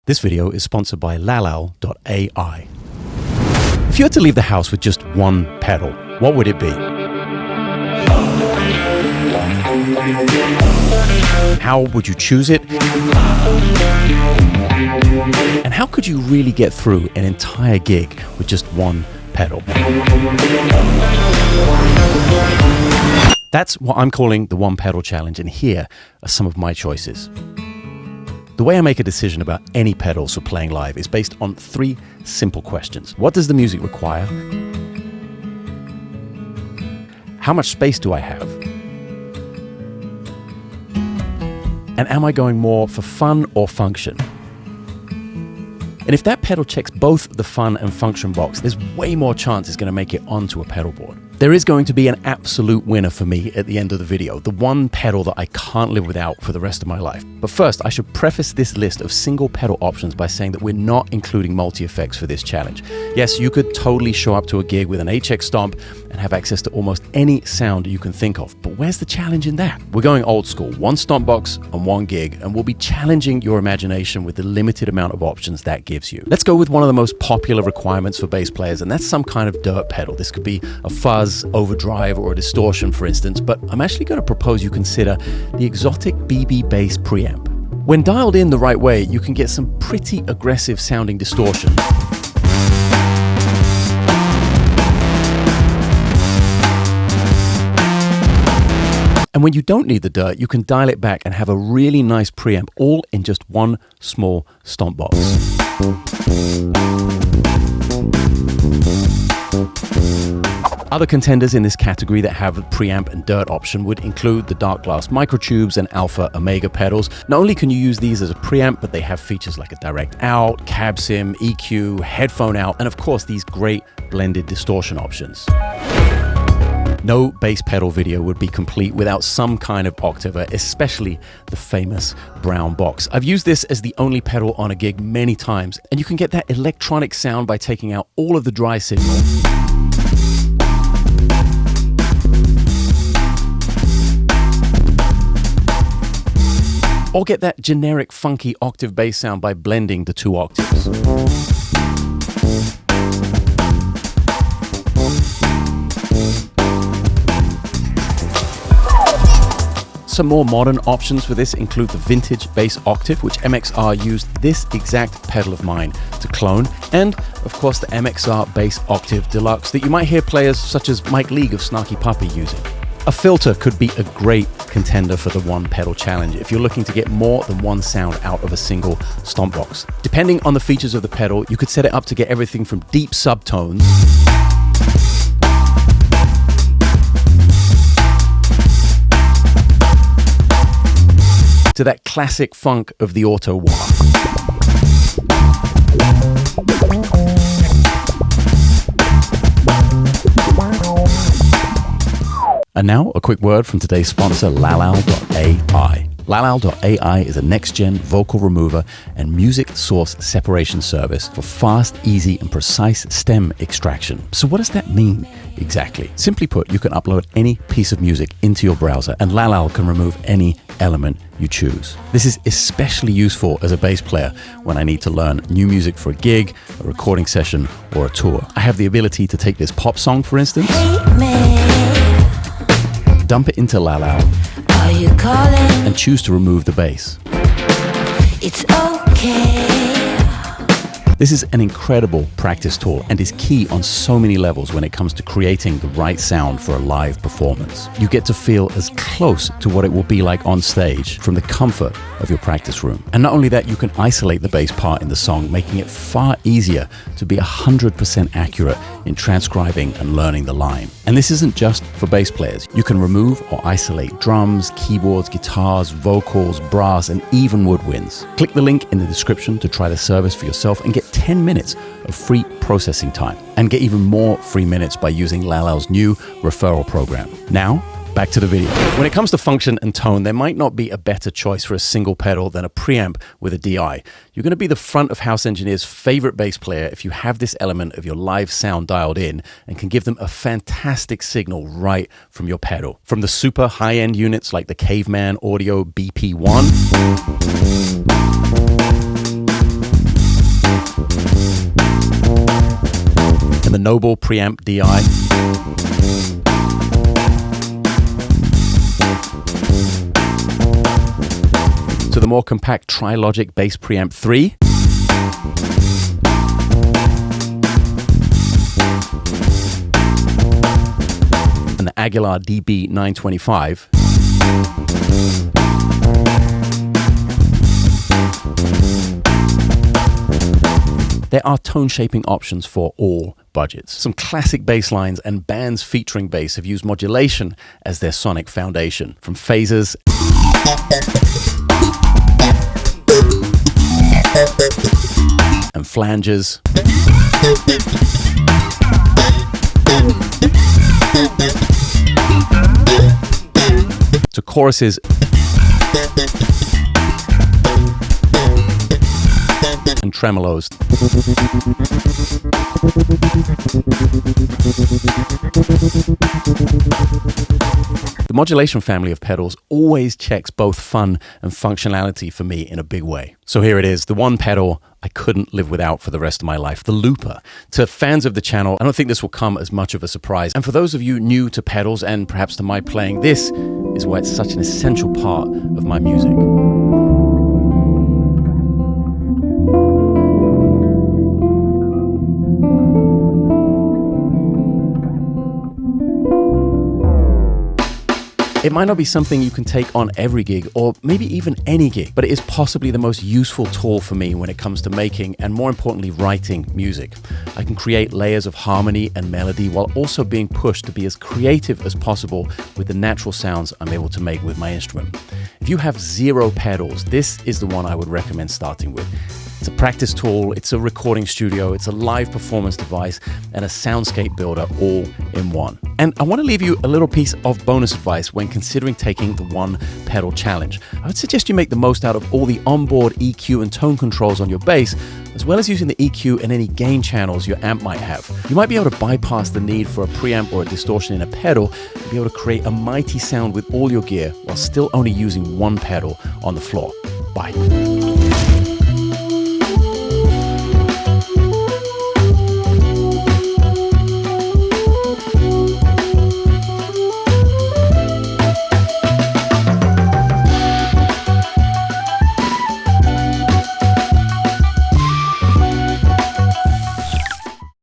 This video is sponsored by LALAL.AI. If you had to leave the house with just one pedal, what would it be? How would you choose it? And how could you really get through an entire gig with just one pedal? That's what I'm calling the One Pedal Challenge, and here are some of my choices. The way I make a decision about any pedals for playing live is based on three simple questions. What does the music require? How much space do I have? And am I going more for fun or function? And if that pedal checks both the fun and function box, there's way more chance it's going to make it onto a pedal board. There is going to be an absolute winner for me at the end of the video, the one pedal that I can't live without for the rest of my life. But first, I should preface this list of single pedal options by saying that we're not including multi-effects for this challenge. Yes, you could totally show up to a gig with an HX Stomp and have access to almost any sound you can think of. But where's the challenge in that? We're going old school, one stomp box and one gig, and we'll be challenging your imagination with the limited amount of options that gives you. Let's go with one of the most popular requirements for bass players, and that's some kind of dirt pedal. This could be a fuzz, overdrive, or a distortion, for instance, but I'm actually going to propose you consider the exotic BB bass preamp. When dialed in the right way, you can get some pretty aggressive sounding distortion. And when you don't need the dirt, you can dial it back and have a really nice preamp, all in just one small stomp box. Other contenders in this category that have a preamp and dirt option would include the Darkglass Microtubes and Alpha Omega pedals. Not only can you use these as a preamp, but they have features like a direct out, cab sim, EQ, headphone out, and of course these great blended distortion options. No bass pedal video would be complete without some kind of Octaver, especially the famous brown box. I've used this as the only pedal on a gig many times, and you can get that electronic sound by taking out all of the dry signal. Or get that generic funky octave bass sound by blending the two octaves. Some more modern options for this include the vintage bass octave, which MXR used this exact pedal of mine to clone, and of course the MXR Bass Octave Deluxe that you might hear players such as Mike League of Snarky Puppy using. A filter could be a great contender for the one pedal challenge if you're looking to get more than one sound out of a single stomp box. Depending on the features of the pedal, you could set it up to get everything from deep subtones to that classic funk of the auto wah. And now, a quick word from today's sponsor, LALAL.AI. LALAL.AI is a next-gen vocal remover and music source separation service for fast, easy, and precise stem extraction. So what does that mean exactly? Simply put, you can upload any piece of music into your browser, and LALAL can remove any element you choose. This is especially useful as a bass player when I need to learn new music for a gig, a recording session, or a tour. I have the ability to take this pop song, for instance, dump it into LALAL, and choose to remove the bass. It's okay. This is an incredible practice tool and is key on so many levels when it comes to creating the right sound for a live performance. You get to feel as close to what it will be like on stage from the comfort of your practice room. And not only that, you can isolate the bass part in the song, making it far easier to be 100% accurate in transcribing and learning the line. And this isn't just for bass players. You can remove or isolate drums, keyboards, guitars, vocals, brass, and even woodwinds. Click the link in the description to try the service for yourself and get 10 minutes of free processing time, and get even more free minutes by using LALAL's new referral program. Now, back to the video. When it comes to function and tone, there might not be a better choice for a single pedal than a preamp with a DI. You're going to be the front of house engineer's favorite bass player if you have this element of your live sound dialed in and can give them a fantastic signal right from your pedal. From the super high-end units like the Caveman Audio BP1 Noble Preamp DI, to the more compact Trilogic Bass Preamp 3, and the Aguilar DB 925. There are tone shaping options for all budgets. Some classic bass lines and bands featuring bass have used modulation as their sonic foundation. From phasers and flanges to choruses and tremolos. The Modulation family of pedals always checks both fun and functionality for me in a big way. So here it is, the one pedal I couldn't live without for the rest of my life, the looper. To fans of the channel, I don't think this will come as much of a surprise. And for those of you new to pedals and perhaps to my playing, this is why it's such an essential part of my music. It might not be something you can take on every gig or maybe even any gig, but it is possibly the most useful tool for me when it comes to making and more importantly writing music. I can create layers of harmony and melody while also being pushed to be as creative as possible with the natural sounds I'm able to make with my instrument. If you have zero pedals, this is the one I would recommend starting with. It's a practice tool, it's a recording studio, it's a live performance device, and a soundscape builder all in one. And I want to leave you a little piece of bonus advice when considering taking the one pedal challenge. I would suggest you make the most out of all the onboard EQ and tone controls on your bass, as well as using the EQ and any gain channels your amp might have. You might be able to bypass the need for a preamp or a distortion in a pedal and be able to create a mighty sound with all your gear while still only using one pedal on the floor. Bye.